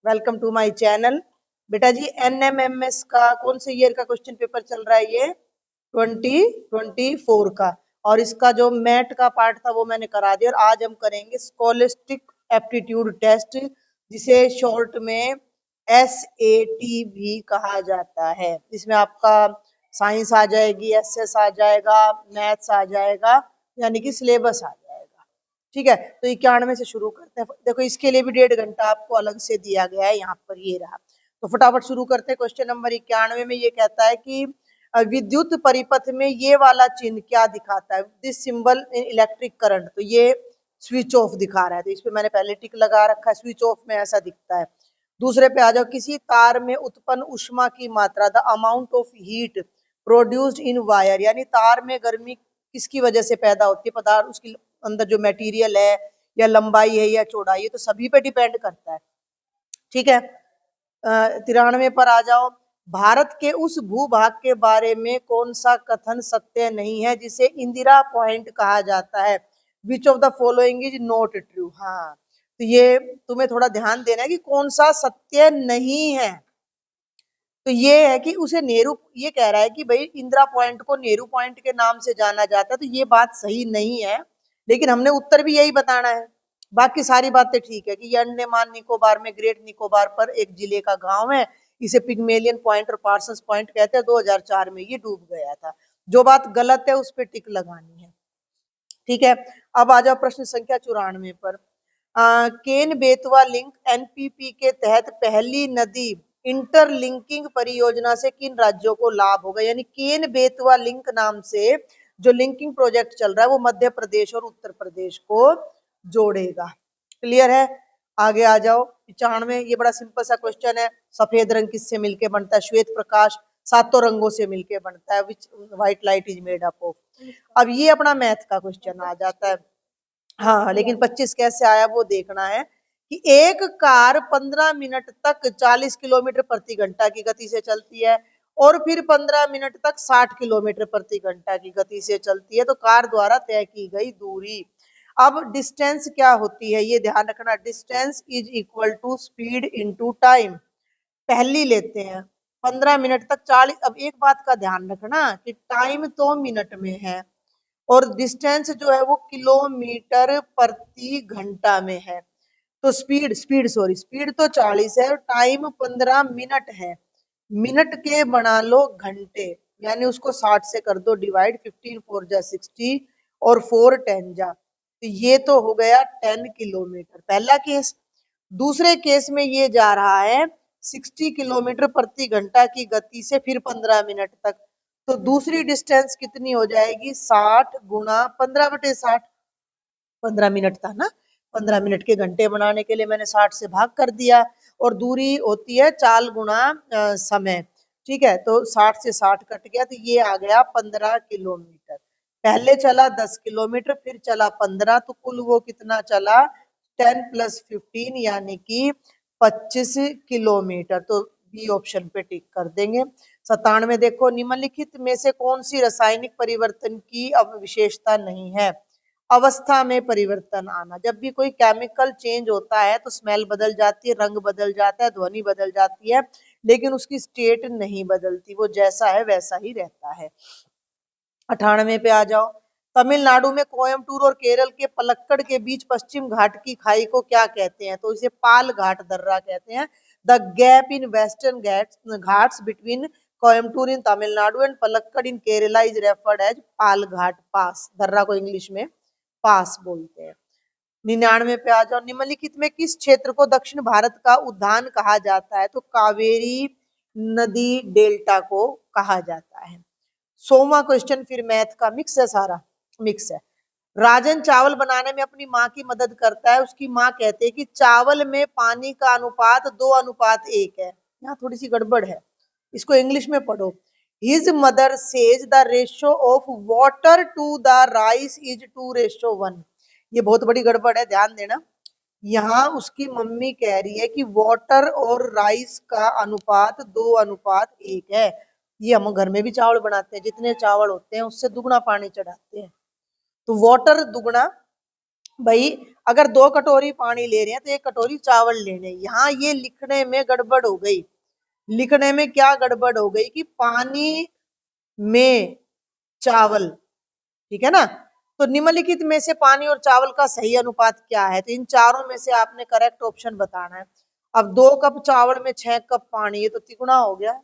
Welcome to my channel. बेटा जी NMIMS का कौन से ईयर का क्वेश्चन पेपर चल रहा है? ये 2024 का। और इसका जो मैट का पार्ट था वो मैंने करा दिया। और आज हम करेंगे स्कॉलस्टिक एप्टीट्यूड टेस्ट, जिसे शॉर्ट में SAT भी कहा जाता है। इसमें आपका साइंस आ जाएगी, एसएस आ जाएगा, मैथ्स आ जाएगा, यानी कि सिलेबस आ जाएगा। ठीक है, तो 91 से शुरू करते हैं। देखो इसके लिए भी 1.5 घंटा आपको अलग से दिया गया है, यहाँ पर ये रहा। तो फटाफट शुरू करते हैं। क्वेश्चन नंबर 91 में ये कहता है कि विद्युत परिपथ में ये वाला चिन्ह क्या दिखाता है? This symbol in electric current. तो ये स्विच ऑफ दिखा रहा है, तो इस पे मैंने पहले टिक लगा रखा है। स्विच ऑफ में ऐसा दिखता है। दूसरे पे आ जाओ। किसी तार में उत्पन्न ऊष्मा की मात्रा, the amount of heat produced in wire, यानी तार में गर्मी किसकी वजह से पैदा होती है? पदार्थ, उसकी अंदर जो मटेरियल है, या लंबाई है या चौड़ाई है, तो सभी पे डिपेंड करता है। ठीक है, 93 पर आ जाओ। भारत के उस भूभाग के बारे में कौन सा कथन सत्य नहीं है जिसे इंदिरा पॉइंट कहा जाता है? Which of the following is not true. हाँ, तो ये तुम्हें थोड़ा ध्यान देना है कि कौन सा सत्य नहीं है। तो ये है कि उसे नेहरू, ये कह रहा है कि भाई इंदिरा पॉइंट को नेहरू पॉइंट के नाम से जाना जाता है, तो ये बात सही नहीं है। लेकिन हमने उत्तर भी यही बताना है। बाकी सारी बातें ठीक है कि ये अंडमान निकोबार में, ग्रेट निकोबार पर एक जिले का गांव है। इसे पिग्मेलियन पॉइंट और पार्सन्स पॉइंट कहते हैं। 2004 में ये डूब गया था। जो बात गलत है उस पर टिक लगानी है। ठीक है, अब आ जाओ प्रश्न संख्या 94 पर। केन बेतवा लिंक NPP के तहत पहली नदी इंटरलिंकिंग परियोजना से किन राज्यों को लाभ होगा? यानी केन बेतवा लिंक नाम से जो लिंकिंग प्रोजेक्ट चल रहा है वो मध्य प्रदेश और उत्तर प्रदेश को जोड़ेगा। क्लियर है? आगे आ जाओ। 95, ये बड़ा सिंपल सा क्वेश्चन है। सफेद रंग किससे मिलके बनता है? श्वेत प्रकाश सातों रंगों से मिलके बनता है। Which white light is made up of. अब ये अपना मैथ का क्वेश्चन आ जाता है। हाँ, लेकिन 25 कैसे आया वो देखना है। कि एक कार 15 मिनट तक 40 किलोमीटर प्रति घंटा की गति से चलती है, और फिर 15 मिनट तक 60 किलोमीटर प्रति घंटा की गति से चलती है। तो कार द्वारा तय की गई दूरी। अब डिस्टेंस क्या होती है ये ध्यान रखना। Distance is equal to speed into time. पहली लेते हैं 15 मिनट तक 40। अब एक बात का ध्यान रखना कि टाइम तो मिनट में है और डिस्टेंस जो है वो किलोमीटर प्रति घंटा में है। तो स्पीड तो 40 है और टाइम 15 मिनट है। मिनट के बना लो घंटे, यानी उसको 60 से कर दो डिवाइड। 15 4 जा 60 और 4 10 जा, तो ये तो हो गया 10 किलोमीटर पहला केस। दूसरे केस में ये जा रहा है 60 किलोमीटर प्रति घंटा की गति से, फिर 15 मिनट तक। तो दूसरी डिस्टेंस कितनी हो जाएगी? 60 गुणा 15/60। 15 मिनट था ना, 15 मिनट के घंटे बनाने के लिए मैंने 60 से भाग कर दिया। और दूरी होती है चाल गुणा समय। ठीक है, तो 60 से 60 कट गया, तो ये आ गया 15 किलोमीटर। पहले चला 10 किलोमीटर, फिर चला 15, तो कुल वो कितना चला? 10 + 15 यानी कि 25 किलोमीटर। तो बी ऑप्शन पे टिक कर देंगे। 97 देखो, निम्नलिखित में से कौन सी रासायनिक परिवर्तन की अब विशेषता नहीं है? अवस्था में परिवर्तन आना। जब भी कोई केमिकल चेंज होता है तो स्मेल बदल जाती है, रंग बदल जाता है, ध्वनि बदल जाती है, लेकिन उसकी स्टेट नहीं बदलती, वो जैसा है वैसा ही रहता है। 98 पे आ जाओ। तमिलनाडु में कोयम्बटूर और केरल के पलक्कड़ के बीच पश्चिम घाट की खाई को क्या कहते हैं? तो इसे पाल घाट दर्रा कहते हैं। The gap in western Ghats between Coimbatore in Tamil Nadu and Palakkad in Kerala is referred as Pal Ghat pass. दर्रा को इंग्लिश में पास बोलते हैं। 99 पे आ जाओ। निम्नलिखित में किस क्षेत्र को दक्षिण भारत का उद्यान कहा जाता है? तो कावेरी नदी डेल्टा को कहा जाता है। 100वां क्वेश्चन फिर मैथ का, मिक्स है, सारा मिक्स है। राजन चावल बनाने में अपनी माँ की मदद करता है। उसकी माँ कहते हैं कि चावल में पानी का अनुपात 2:1 है। यहाँ थोड़ी सी गड़बड़ है, इसको इंग्लिश में पढ़ो। His mother says the ratio of water to the rice is 2:1। ये बहुत बड़ी गड़बड़ है, ध्यान देना। यहाँ उसकी मम्मी कह रही है कि वाटर और राइस का अनुपात 2:1 है। ये हम घर में भी चावल बनाते हैं, जितने चावल होते हैं उससे दुगना पानी चढ़ाते हैं। तो वाटर दुगना भाई अगर 2 कटोरी पानी ले रहे हैं तो 1 कटोरी चावल लेने, यहाँ ये लिखने में गड़बड़ हो गई। लिखने में क्या गड़बड़ हो गई कि पानी में चावल, ठीक है ना। तो निम्नलिखित में से पानी और चावल का सही अनुपात क्या है, तो इन चारों में से आपने करेक्ट ऑप्शन बताना है। अब 2 कप चावल में 6 कप पानी, ये तो तिगुना हो गया।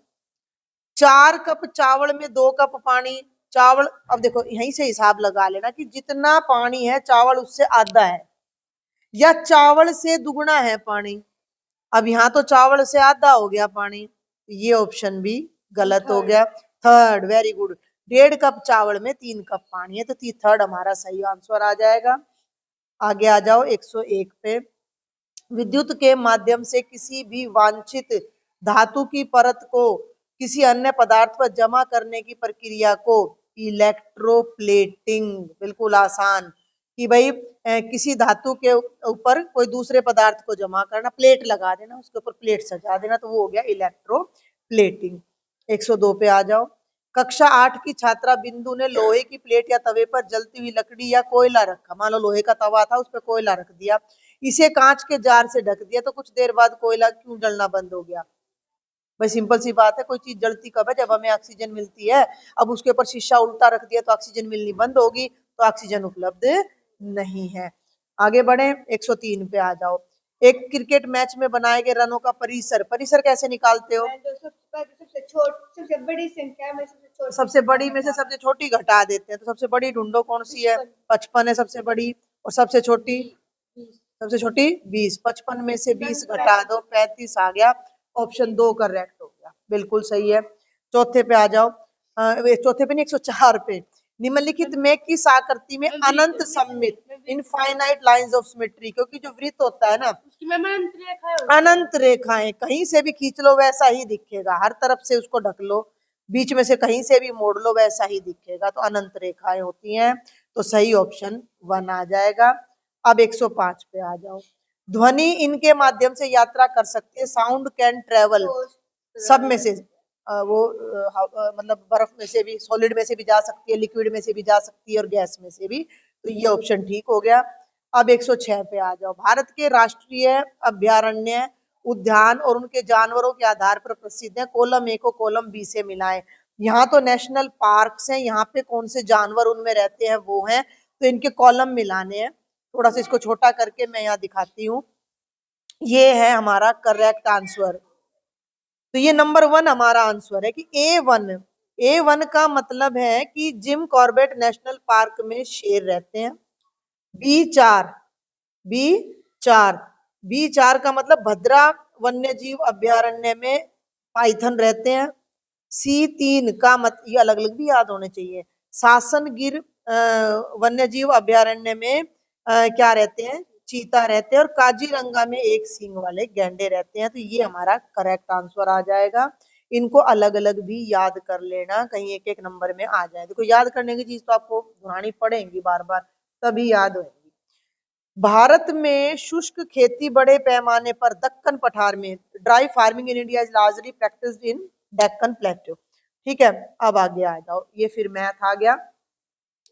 4 कप चावल में 2 कप पानी, चावल, अब देखो यहीं से हिसाब लगा लेना कि जितना पानी है चावल उससे आधा है या चावल से दुगना है पानी। अब यहाँ तो चावल से आधा हो गया पानी, ये ऑप्शन भी गलत हो गया। Third, very good. 1.5 कप चावल में 3 कप पानी है, तो थर्ड हमारा सही आंसर आ जाएगा। आगे आ जाओ 101 पे। विद्युत के माध्यम से किसी भी वांछित धातु की परत को किसी अन्य पदार्थ पर जमा करने की प्रक्रिया को इलेक्ट्रोप्लेटिंग, बिल्कुल आसान, कि भाई किसी धातु के ऊपर कोई दूसरे पदार्थ को जमा करना, प्लेट लगा देना, उसके ऊपर प्लेट सजा देना, तो वो हो गया इलेक्ट्रोप्लेटिंग। 102 पे आ जाओ। कक्षा 8 की छात्रा बिंदु ने लोहे की प्लेट या तवे पर जलती हुई लकड़ी या कोयला रखा, मान लो लोहे का तवा था उस पर कोयला रख दिया, इसे कांच के जार से ढक दिया, तो कुछ देर बाद कोयला क्यों जलना बंद हो गया। भाई सिंपल सी बात है, कोई चीज जलती कब है, जब हमें ऑक्सीजन मिलती है। अब उसके ऊपर शीशा उल्टा रख दिया तो ऑक्सीजन मिलनी बंद होगी, तो ऑक्सीजन उपलब्ध नहीं है। आगे बढ़े 103 पे आ जाओ। एक क्रिकेट मैच में बनाए गए रनों का परिसर, परिसर कैसे निकालते हो, सबसे बड़ी में से सबसे छोटी घटा देते हैं, तो सबसे बड़ी ढूंढो कौन सी है, 55 है सबसे बड़ी, और सबसे छोटी, सबसे छोटी 20, 55 में से 20 घटा दो 35 आ गया। ऑप्शन 2 करेक्ट हो गया, बिल्कुल सही है। चौथे पे आ जाओ। चौथे पे नहीं, 104 पे। निम्नलिखित में किस आकृति में अनंत सममित, इनफाइनाइट लाइंस ऑफ सिमेट्री, क्योंकि जो वृत्त होता है ना, अनंत रेखाएं, कहीं से भी खींच लो वैसा ही दिखेगा, हर तरफ से उसको ढक लो, बीच में से कहीं से भी मोड़ लो वैसा ही दिखेगा, तो अनंत रेखाएं होती हैं, तो सही ऑप्शन 1 आ जाएगा। अब 105 पे आ जाओ। ध्वनि इनके माध्यम से यात्रा कर सकती है, साउंड कैन ट्रेवल, सब में से मतलब बर्फ में से भी, सॉलिड में से भी जा सकती है, लिक्विड में से भी जा सकती है, और गैस में से भी, तो ये ऑप्शन ठीक हो गया। अब 106 पे आ जाओ। भारत के राष्ट्रीय अभ्यारण्य उद्यान और उनके जानवरों के आधार पर प्रसिद्ध है, कॉलम ए को कॉलम बी से मिलाएं। यहाँ तो नेशनल पार्क्स हैं, यहाँ पे कौन से जानवर उनमें रहते हैं वो हैं, तो इनके कॉलम मिलाने हैं। थोड़ा सा इसको छोटा करके मैं यहाँ दिखाती हूँ, ये है हमारा करेक्ट आंसर। तो ये नंबर 1 हमारा आंसर है कि A1 का मतलब है कि जिम कॉर्बेट नेशनल पार्क में शेर रहते हैं। B4 B4 B4 का मतलब भद्रा वन्य जीव अभ्यारण्य में पाइथन रहते हैं। C3 का मत, ये अलग अलग भी याद होने चाहिए, सासन गिर वन्य जीव अभ्यारण्य में क्या रहते हैं, चीता रहते हैं, और काजीरंगा में एक सींग वाले गैंडे रहते हैं, तो ये हमारा करेक्ट आंसर आ जाएगा। इनको अलग अलग भी याद कर लेना, कहीं एक एक नंबर में आ जाए। देखो याद करने की चीज तो आपको दोहरानी पड़ेगी बार बार, तभी याद होगी। भारत में शुष्क खेती बड़े पैमाने पर दक्कन पठार में, dry farming in India is largely practised in Deccan plateau, ठीक है। अब आगे आ जाओ, ये फिर मैथ आ गया।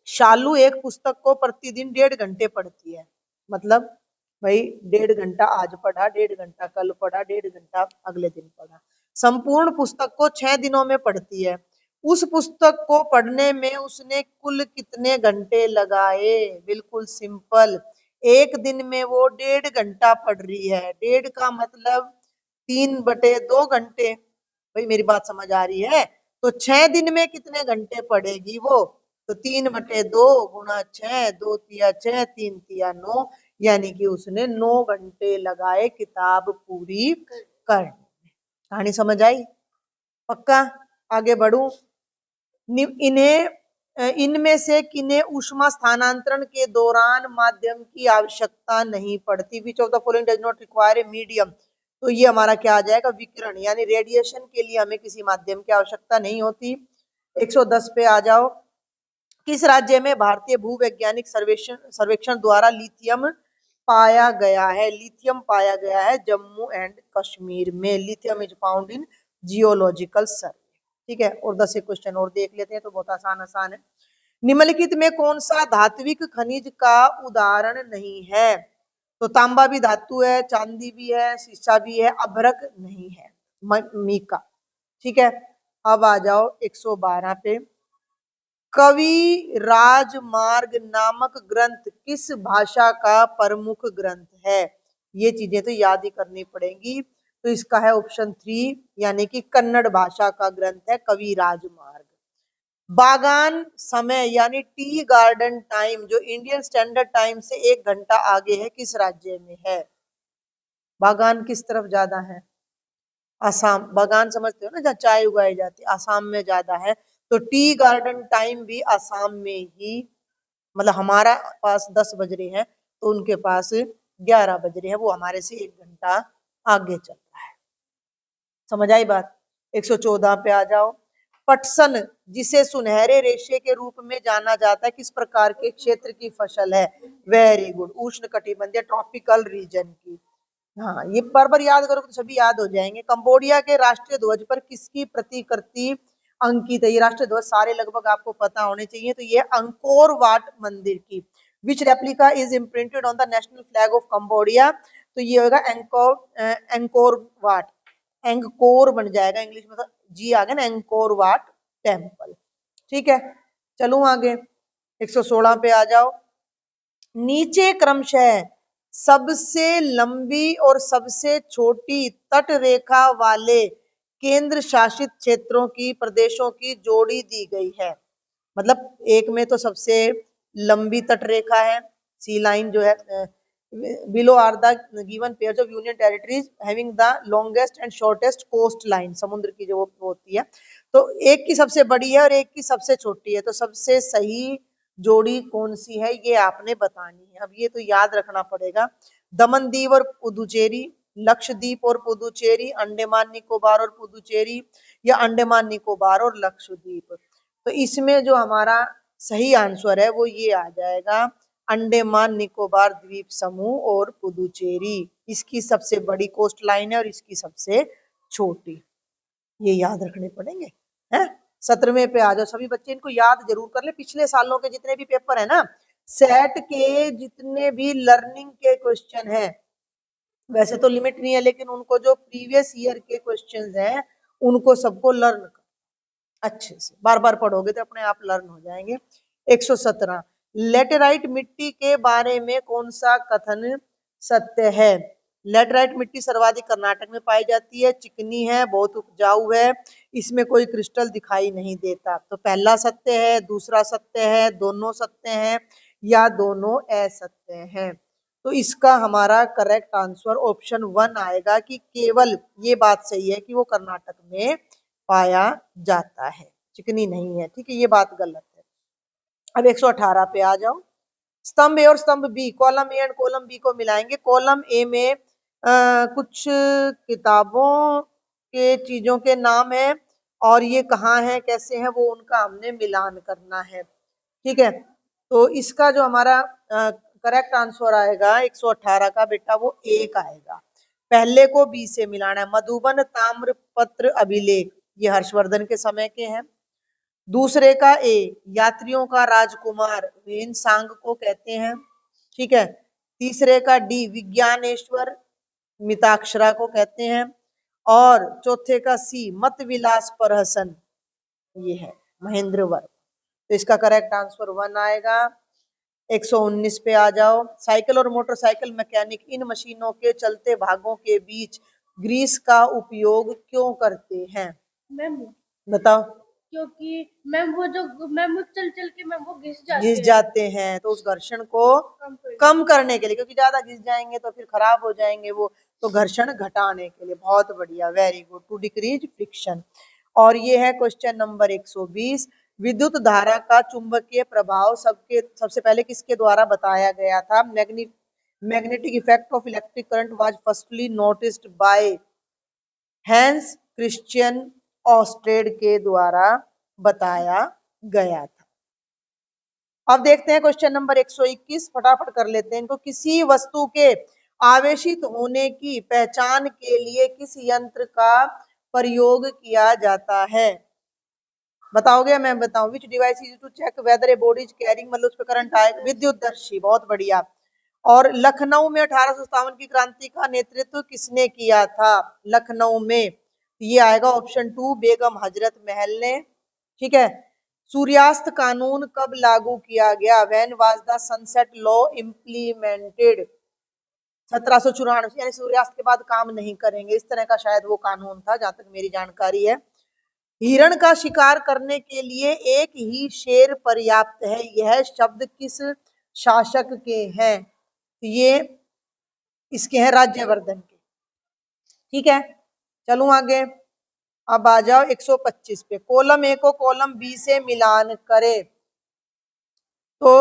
शालू एक पुस्तक को प्रतिदिन 1.5 घंटे पढ़ती है, मतलब भाई 1.5 घंटा आज पढ़ा, 1.5 घंटा कल पढ़ा, 1.5 घंटा अगले दिन पढ़ा। संपूर्ण पुस्तक को 6 दिनों में पढ़ती है, उस पुस्तक को पढ़ने में उसने कुल कितने घंटे लगाए, बिल्कुल सिंपल, एक दिन में वो 1.5 घंटा पढ़ रही है, 1.5 का मतलब 3/2 घंटे। भाई मेरी बात समझ आ रही है, तो 6 दिन में कितने घंटे पढ़ेगी वो, तो 3/2 गुणा 6, 2 तिया 6, 3 तिया 9, यानी कि उसने 9 घंटे लगाए किताब पूरी करने में। कहानी समझ आई, पक्का। आगे बढ़ू। इनमें से किन्हें ऊष्मा स्थानांतरण के दौरान माध्यम की आवश्यकता नहीं पड़ती, which of the following does not require a medium, तो ये हमारा क्या आ जाएगा, विकिरण, यानी रेडिएशन के लिए हमें किसी माध्यम की आवश्यकता नहीं होती। 110 पे आ जाओ। किस राज्य में भारतीय भूवैज्ञानिक सर्वेक्षण द्वारा लिथियम पाया गया है, लिथियम पाया गया है जम्मू एंड कश्मीर में, lithium is found in geological survey, ठीक है। और 10 क्वेश्चन और देख लेते हैं, तो बहुत आसान आसान है। निम्नलिखित में कौन सा धात्विक खनिज का उदाहरण नहीं है? तो तांबा भी धातु है, चांदी भी है, शीशा भी है, अभ्रक नहीं है, मीका। ठीक है, अब आ जाओ 112 पे। कवि राजमार्ग नामक ग्रंथ किस भाषा का प्रमुख ग्रंथ है? ये चीजें तो याद ही करनी पड़ेंगी। तो इसका है ऑप्शन 3, यानी कि कन्नड़ भाषा का ग्रंथ है कवि राजमार्ग। बागान समय यानी टी गार्डन टाइम जो इंडियन स्टैंडर्ड टाइम से 1 घंटा आगे है, किस राज्य में है? बागान किस तरफ ज्यादा है? आसाम। बागान समझते हो ना, जहाँ चाय उगाई जाती है, आसाम में ज्यादा है। तो टी गार्डन टाइम भी आसाम में ही, मतलब हमारा पास 10 बज रहे हैं तो उनके पास 11 बज रहे हैं, वो हमारे से 1 घंटा आगे चल रहा है। समझ आई बात? 114 पे आ जाओ। पटसन जिसे सुनहरे रेशे के रूप में जाना जाता है, किस प्रकार के क्षेत्र की फसल है? वेरी गुड, उष्ण कटिबंधीय ट्रॉपिकल रीजन की। हाँ, ये बार बार याद करो तो सभी याद हो जाएंगे। कंबोडिया के राष्ट्रीय ध्वज पर किसकी प्रतिकृति अंकित है? ये राष्ट्रीय ध्वज सारे लगभग आपको पता होने चाहिए। तो ये अंकोर वाट मंदिर की। Which replica is imprinted on the national flag of Cambodia? तो ये होगा एंकोर वाट, एंगकोर बन जाएगा इंग्लिश में, तो जी आ गया ना, एंकोर वाट टेम्पल। ठीक है, चलूं आगे। 116 पे आ जाओ। नीचे क्रमशः सबसे लंबी और सबसे छोटी तट रेखा वाले केंद्र शासित क्षेत्रों की प्रदेशों की जोड़ी दी गई है। मतलब एक में तो सबसे लंबी तट रेखा है, सी लाइन जो है, below are the given pairs of union territories having the longest and shortest coast line, समुद्र की जो वो होती है। तो एक की सबसे बड़ी है और एक की सबसे छोटी है, तो सबसे सही जोड़ी कौन सी है ये आपने बतानी है। अब ये तो याद रखना पड़ेगा। दमनदीव और पुदुचेरी, लक्षद्वीप और पुदुचेरी, अंडमान निकोबार और पुदुचेरी, या अंडमान निकोबार और लक्षद्वीप। तो इसमें जो हमारा सही आंसर है वो ये आ जाएगा, अंडमान निकोबार द्वीप समूह और पुदुचेरी। इसकी सबसे बड़ी कोस्ट लाइन है और इसकी सबसे छोटी। ये याद रखने पड़ेंगे, हैं? 17वें पे आ जाओ। सभी बच्चे इनको याद जरूर कर ले। पिछले सालों के जितने भी पेपर है ना, सेट के जितने भी लर्निंग के क्वेश्चन है, वैसे तो लिमिट नहीं है, लेकिन उनको जो प्रीवियस ईयर के क्वेश्चंस हैं उनको सबको लर्न अच्छे से बार बार पढ़ोगे तो अपने आप लर्न हो जाएंगे। 117, लेटेराइट मिट्टी के बारे में कौन सा कथन सत्य है? लेटेराइट मिट्टी सर्वाधिक कर्नाटक में पाई जाती है, चिकनी है, बहुत उपजाऊ है, इसमें कोई क्रिस्टल दिखाई नहीं देता। तो पहला सत्य है, दूसरा सत्य है, दोनों सत्य हैं, या दोनों असत्य हैं? तो इसका हमारा करेक्ट आंसर ऑप्शन 1 आएगा कि केवल ये बात सही है कि वो कर्नाटक में पाया जाता है, चिकनी नहीं है। ठीक है, ये बात गलत है। अब 118 पे आ जाओ। स्तंभ ए और स्तंभ B, column A and column B को मिलाएंगे। कॉलम ए में कुछ किताबों के चीजों के नाम है और ये कहाँ है, कैसे है, वो उनका हमने मिलान करना है। ठीक है, तो इसका जो हमारा करेक्ट आंसर आएगा 118 का बेटा, वो एक आएगा। पहले को बी से मिलाना है। मधुबन ताम्रपत्र अभिलेख, ये हर्षवर्धन के समय के हैं। दूसरे का ए, यात्रियों का राजकुमार, वेनसांग को कहते हैं। ठीक है, तीसरे का डी, विज्ञानेश्वर, मिताक्षरा को कहते हैं। और चौथे का सी, मत विलास परहसन, ये है महेंद्र वर्मा। तो इसका करेक्ट आंसर 1 आएगा। 119 पे आ जाओ। साइकिल और मोटरसाइकिल मैकेनिक इन मशीनों के चलते भागों के बीच ग्रीस का उपयोग क्यों करते हैं? मैम बताओ। क्योंकि मैम वो जो मैम वो चल चल के मैम वो घिस जाते हैं, तो उस घर्षण को कम करने के लिए, क्योंकि ज्यादा घिस जाएंगे तो फिर खराब हो जाएंगे वो, तो घर्षण घटाने के लिए। बहुत बढ़िया, very good, to decrease friction. और ये है क्वेश्चन नंबर 120। विद्युत धारा का चुंबकीय प्रभाव सबसे पहले किसके द्वारा बताया गया था? Magnetic effect of electric current was firstly noticed by Hans Christian ऑस्ट्रेड के द्वारा बताया गया था। अब देखते हैं क्वेश्चन नंबर 121, फटाफट कर लेते हैं इनको। किसी वस्तु के आवेशित होने की पहचान के लिए किस यंत्र का प्रयोग किया जाता है? बताओगे? मैं बताऊं? Which device is to check whether a body is carrying, मतलब उस पर करंट आए। विद्युतदर्शी, बहुत बढ़िया। और लखनऊ में 1857 की क्रांति का नेतृत्व किसने किया था? लखनऊ में ये आएगा ऑप्शन 2, बेगम हजरत महल ने। ठीक है। सूर्यास्त कानून कब लागू किया गया? When was the sunset law implemented? 1794, यानी सूर्यास्त के बाद काम नहीं करेंगे, इस तरह का शायद वो कानून था, जहां तक मेरी जानकारी है। हिरण का शिकार करने के लिए एक ही शेर पर्याप्त है, यह शब्द किस शासक के हैं? ये इसके हैं राज्यवर्धन के। ठीक है, चलूं आगे। अब आ जाओ 125 पे। कॉलम ए को कॉलम बी से मिलान करे। तो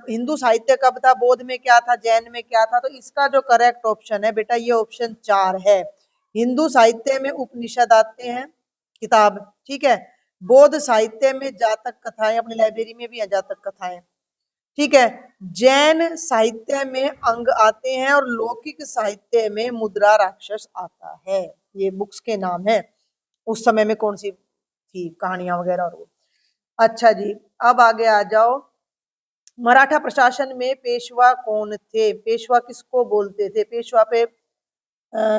हिंदू साहित्य कब था, बौद्ध में क्या था, जैन में क्या था? तो इसका जो करेक्ट ऑप्शन है बेटा, ये ऑप्शन 4 है। हिंदू साहित्य में उपनिषद आते हैं, किताब। ठीक है। बौद्ध साहित्य में जातक कथाएं, अपनी लाइब्रेरी में भी है जातक कथाएं। ठीक है। जैन साहित्य में अंग आते हैं, और लौकिक साहित्य में मुद्रा राक्षस आता है। ये बुक्स के नाम है, उस समय में कौन सी थी कहानियां वगैरह और वो। अच्छा जी, अब आगे आ जाओ। मराठा प्रशासन में पेशवा कौन थे? पेशवा किसको बोलते थे? पेशवा पे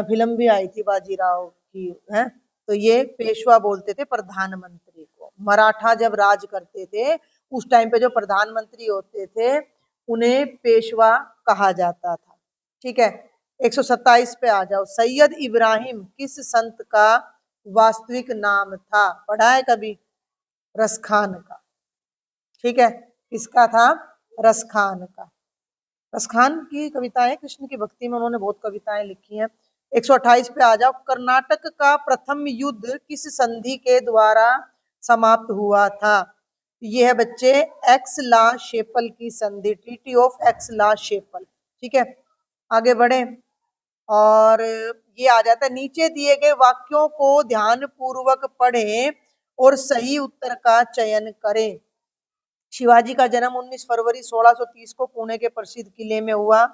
फिल्म भी आई थी बाजीराव की, है। तो ये पेशवा बोलते थे प्रधानमंत्री को। मराठा जब राज करते थे, उस टाइम पे जो प्रधानमंत्री होते थे, उन्हें पेशवा कहा जाता था। ठीक है। 127 पे आ जाओ। सैयद इब्राहिम किस संत का वास्तविक नाम था? पढ़ा है कभी? रसखान का। ठीक है। किसका था? रसखान का। रसखान की कविताएं कृष्ण की भक्ति में उन्होंने बहुत कविताएं लिखी हैं। 128 पे आ जाओ। कर्नाटक का प्रथम युद्ध किस संधि के द्वारा समाप्त हुआ था? ये है बच्चे एक्स ला शेपल की संधि, ट्रीटी ऑफ एक्स ला शेपल। ठीक है, आगे बढ़े। और ये आ जाता है, नीचे दिए गए वाक्यों को ध्यान पूर्वक पढ़ें और सही उत्तर का चयन करें। शिवाजी का जन्म 19 फरवरी 1630 को पुणे के प्रसिद्ध किले में हुआ।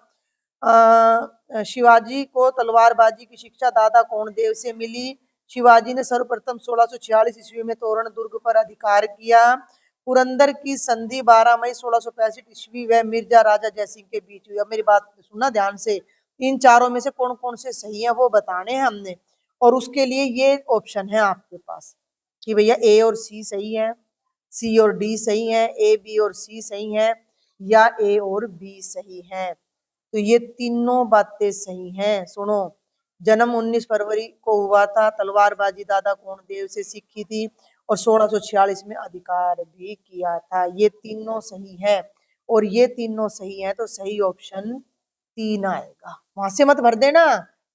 शिवाजी को तलवारबाजी की शिक्षा दादा कोंडदेव से मिली। शिवाजी ने सर्वप्रथम 1646 ईस्वी में तोरण दुर्ग पर अधिकार किया। पुरंदर की संधि 12 मई 1665 ईस्वी व मिर्जा राजा जयसिंह के बीच हुई। अब मेरी बात सुनना ध्यान से, इन चारों में से कौन कौन से सही है वो बताने हैं हमने, और उसके लिए ये ऑप्शन है आपके पास कि भैया ए और सी सही है, सी और डी सही है, ए बी और सी सही है, या ए और बी सही है। तो ये तीनों बातें सही हैं। सुनो, जन्म 19 फरवरी को हुआ था, तलवारबाजी दादा कोंडदेव से सीखी थी, और 1646 में अधिकार भी किया था। ये तीनों सही है, और ये तीनों सही है, तो सही ऑप्शन 3 आएगा। वहां से मत भर देना,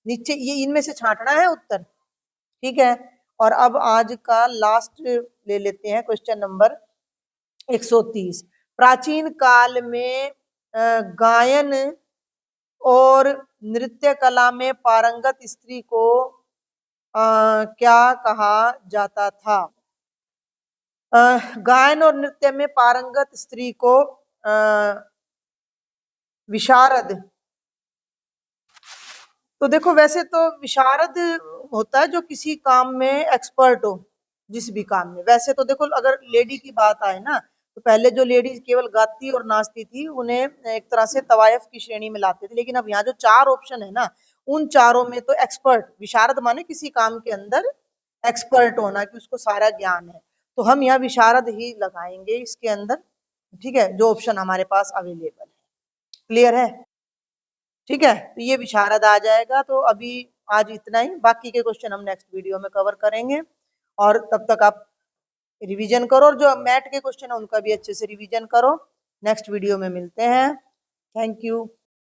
नीचे ये इनमें से छांटना है उत्तर। ठीक है। और अब आज का लास्ट ले लेते हैं, क्वेश्चन नंबर 130। प्राचीन काल में गायन और नृत्य कला में पारंगत स्त्री को क्या कहा जाता था? गायन और नृत्य में पारंगत स्त्री को विशारद। तो देखो, वैसे तो विशारद होता है जो किसी काम में एक्सपर्ट हो, जिस भी काम में। वैसे तो देखो, अगर लेडी की बात आए ना, तो पहले जो लेडीज केवल गाती और नाचती थी, उन्हें एक तरह से तवायफ की श्रेणी में लाते थे। लेकिन अब यहाँ जो 4 ऑप्शन है ना, उन चारों में तो एक्सपर्ट, विशारद माने किसी काम के अंदर एक्सपर्ट होना, कि उसको सारा ज्ञान है। तो हम यहाँ विशारद ही लगाएंगे इसके अंदर। ठीक है, जो ऑप्शन हमारे पास अवेलेबल है। क्लियर है? ठीक है, तो ये विशारद आ जाएगा। तो अभी आज इतना ही, बाकी के क्वेश्चन हम नेक्स्ट वीडियो में कवर करेंगे। और तब तक आप रिवीजन करो, और जो मैथ के क्वेश्चन है उनका भी अच्छे से रिवीजन करो। नेक्स्ट वीडियो में मिलते हैं। Thank you.